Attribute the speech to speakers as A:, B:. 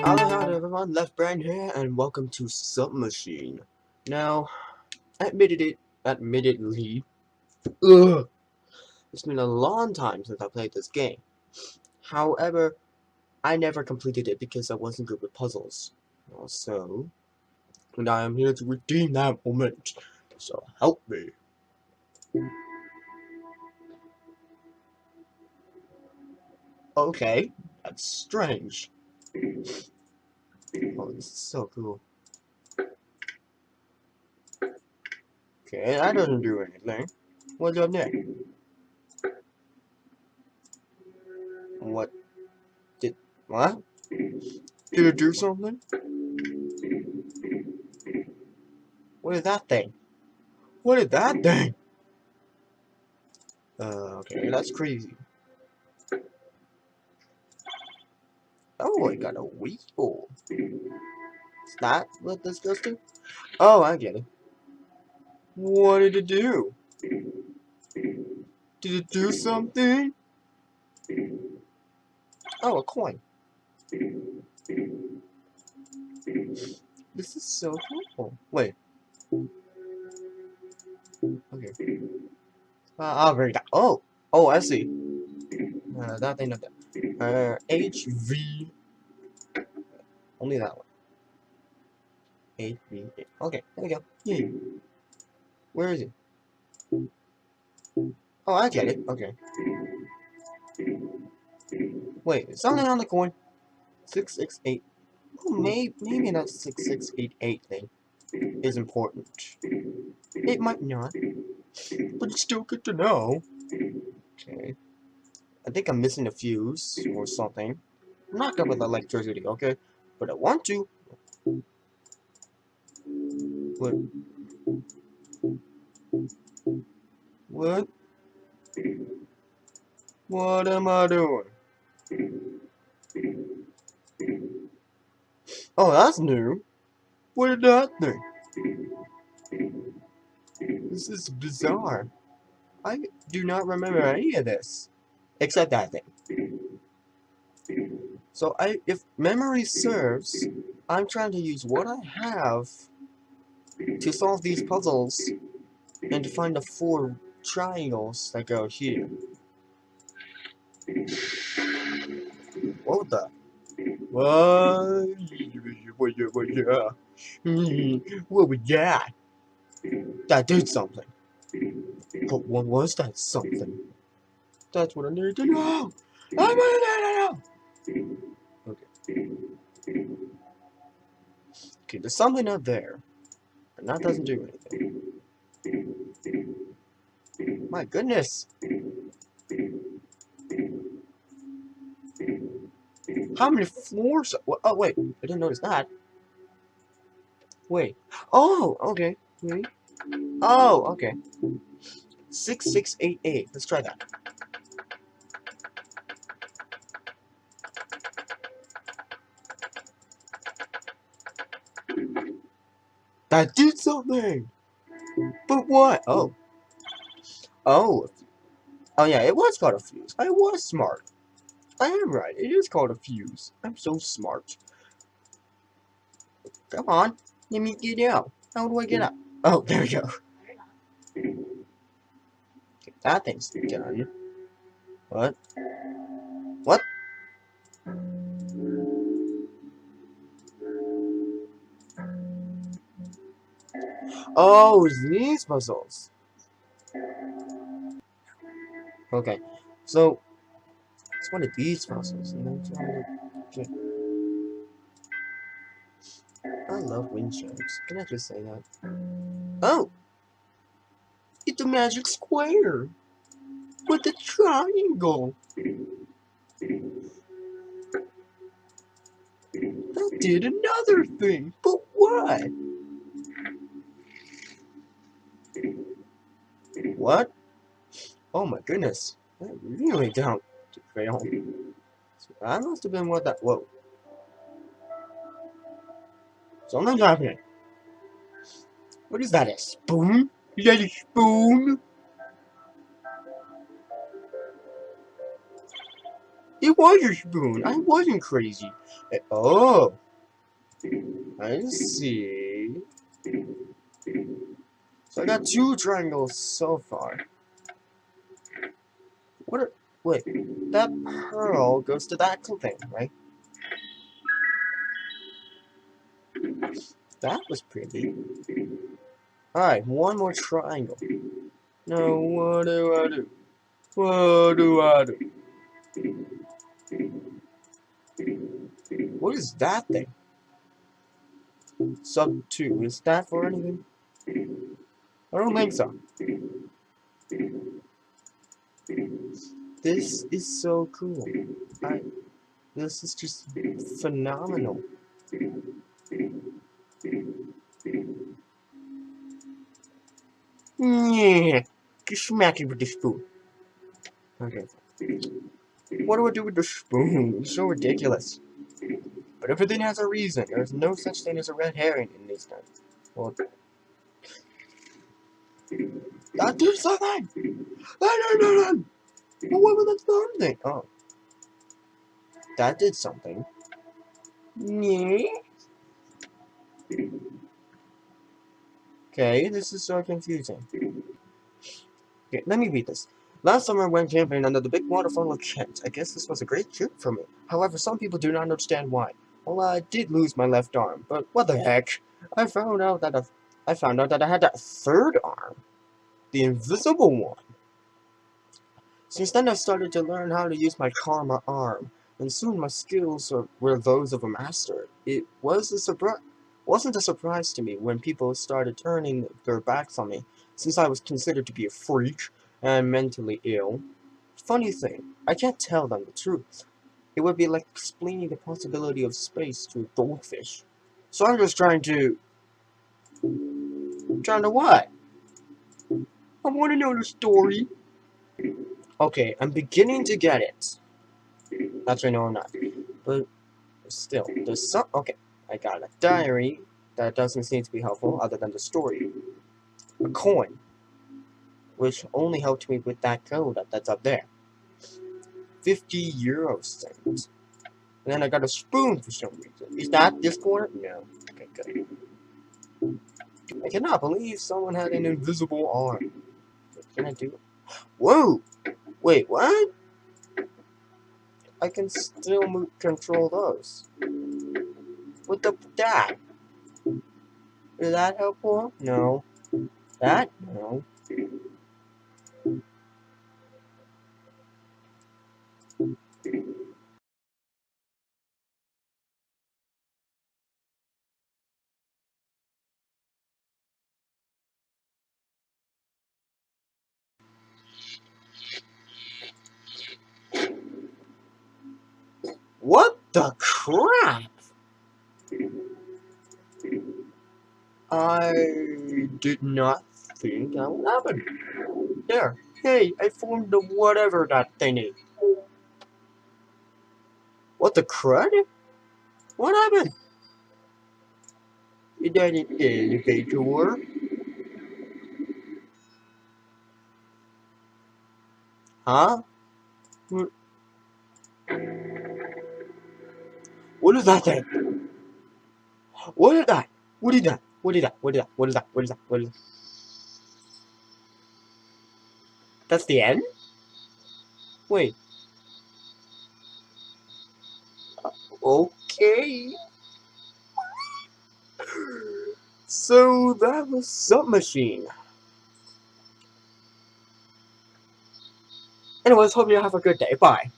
A: Hello everyone, Left Brain here, and welcome to Submachine. Now, admittedly, ugh, it's been a long time since I played this game. However, I never completed it because I wasn't good with puzzles. So, and I am here to redeem that moment. So help me. Okay, that's strange. Oh, this is so cool. Okay, that doesn't do anything. What's up next? What? What? Did it do something? What is that thing? What is that thing? Okay, that's crazy. Oh, I got a wheel. Is that what this goes to? Oh, I get it. What did it do? Did it do something? Oh, a coin. This is so cool. Wait. Okay. I'll read that. Oh! Oh, I see. That thing, not that. HV. Only that one. HV. Okay, there we go. Yeah. Where is it? Oh, I get it. Okay. Wait, is something on the coin? 668. Oh, maybe that 6688 thing is important. It might not, but it's still good to know. Okay. I think I'm missing a fuse or something. I'm not good with electricity, okay? But I want to. What? What? What am I doing? Oh, that's new. What is that thing? This is bizarre. I do not remember any of this. Except that thing. So if memory serves, I'm trying to use what I have to solve these puzzles and to find the 4 triangles that go here. What the? What? What was that? That did something. But what was that something? That's what I need to know. I want to know. Okay. Okay, there's something up there, and that doesn't do anything. My goodness. How many floors? Oh, wait. I didn't notice that. Wait. Oh, okay. Wait. Oh, okay. 6688. Let's try that. That did something! But what? Oh. Oh. Oh, yeah, it was called a fuse. I was smart. I am right. It is called a fuse. I'm so smart. Come on. Let me get out. How do I get up? Oh, there we go. Okay, that thing's done. What? What? Oh, it's these puzzles. Okay. So, it's one of these puzzles. And I'm trying to get... I love wind chimes. Can I just say that? Oh! It's a magic square! With a triangle! That did another thing! But what? What? Oh my goodness. That really down to fail. So that must have been what that... Whoa. Something's happening. What is that, a spoon? Is that a spoon? It was a spoon. I wasn't crazy. Oh, I see. So I got 2 triangles so far. What are, wait, that pearl goes to that thing, right? That was pretty. Alright, 1 more triangle. Now, what do I do? What do I do? What is that thing? Sub 2. Is that for anything? I don't think so. This is so cool. This is just phenomenal. Yeah, just smack it with the spoon. Okay. What do I do with the spoon? It's so ridiculous. But everything has a reason. There's no such thing as a red herring in these times. Well, that did something! No! What was that something? Oh. That did something. Yeah. Okay, this is so confusing. Okay, let me read this. Last summer I went camping under the big waterfall of Kent. I guess this was a great trip for me. However, some people do not understand why. Well, I did lose my left arm, but what the heck? I found out that I had a third arm. The invisible one. Since then I started to learn how to use my karma arm, and soon my skills were those of a master. It wasn't a surprise to me when people started turning their backs on me, since I was considered to be a freak and mentally ill. Funny thing, I can't tell them the truth. It would be like explaining the possibility of space to a goldfish. So I'm just trying to what? I want to know the story. Okay, I'm beginning to get it. Actually, no, I'm not. But still, there's some. Okay, I got a diary that doesn't seem to be helpful other than the story. A coin, which only helped me with that code that's up there. 50 euro cents. And then I got a spoon for some reason. Is that this corner? No. Okay, good. I cannot believe someone had an invisible arm. What can I do? Whoa! Wait, what? I can still control those. What the that? Is that helpful? No. That? No. What the crap? I did not think that would happen. There. Hey, I formed the whatever that thing is. What the crud? What happened? Is that an elevator? Huh? What is that thing? What is that? What is that? What is that? What is that? What is that? What is that? What is that? That's the end? Wait. Okay. So that was Submachine. Anyways, hope you have a good day. Bye.